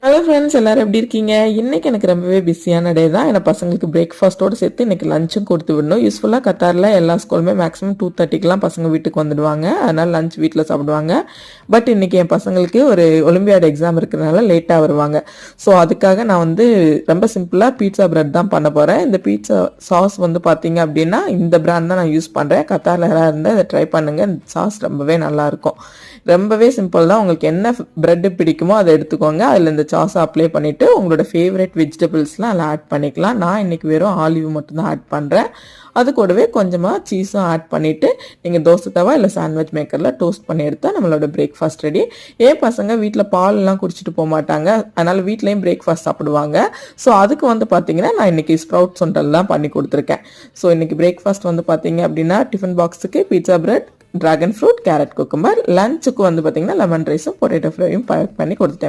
Hello friends, எல்லாரும் எப்படி இருக்கீங்க? இன்னைக்கு எனக்கு ரொம்பவே பிஸியான டே தான். என் பசங்களுக்கு பிரேக்ஃபாஸ்ட்டோடு சேர்த்து இன்னைக்கு லஞ்சும் கொடுத்து விடணும். யூஸ்ஃபுல்லாக கத்தாரில் எல்லா ஸ்கூலுமே மேக்ஸிமம் 2:30க்கெலாம் பசங்க வீட்டுக்கு வந்துடுவாங்க. அதனால் லஞ்ச் வீட்டில் சாப்பிடுவாங்க. பட் இன்னைக்கு என் பசங்களுக்கு ஒரு ஒலிம்பியாட் எக்ஸாம் இருக்கிறதுனால லேட்டாக வருவாங்க. ஸோ அதுக்காக நான் ரொம்ப சிம்பிளாக பீட்சா பிரெட் தான் பண்ண போகிறேன். இந்த பீட்சா சாஸ் பார்த்தீங்க அப்படின்னா இந்த பிராண்ட் தான் நான் யூஸ் பண்ணுறேன். கத்தாரில் யாராக இருந்தால் இதை ட்ரை பண்ணுங்கள். சாஸ் ரொம்பவே நல்லாயிருக்கும். ரொம்பவே சிம்பிள் தான். உங்களுக்கு என்ன பிரெட்டு பிடிக்குமோ அதை எடுத்துக்கோங்க. அதில் இந்த சாஸை அப்ளை பண்ணிவிட்டு உங்களோட ஃபேவரட் வெஜிடபிள்ஸ்லாம் அதில் ஆட் பண்ணிக்கலாம். நான் இன்றைக்கி வெறும் ஆலிவ் மட்டும்தான் ஆட் பண்ணுறேன். அது கூடவே கொஞ்சமாக சீஸும் ஆட் பண்ணிவிட்டு நீங்கள் தோசை தவா இல்லை சாண்ட்விச் மேக்கரில் டோஸ்ட் பண்ணி எடுத்தால் நம்மளோட பிரேக்ஃபாஸ்ட் ரெடி. ஏன் பசங்க வீட்டில் பால்லாம் குடிச்சிட்டு போக மாட்டாங்க, அதனால் வீட்லேயும் பிரேக்ஃபாஸ்ட் சாப்பிடுவாங்க. ஸோ அதுக்கு பார்த்தீங்கன்னா நான் இன்றைக்கி ஸ்ப்ரவுட் சுண்டல் தான் பண்ணி கொடுத்துருக்கேன். ஸோ இன்றைக்கி பிரேக்ஃபாஸ்ட் பார்த்தீங்க அப்படின்னா டிஃபன் பாக்ஸுக்கு pizza bread, dragon fruit, carrot cucumber. லஞ்சுக்கு பார்த்தீங்கன்னா லெமன் ரைஸும் பொட்டேட்டோ ஃப்ரையும் பேக் பண்ணி கொடுத்துட்டேன்.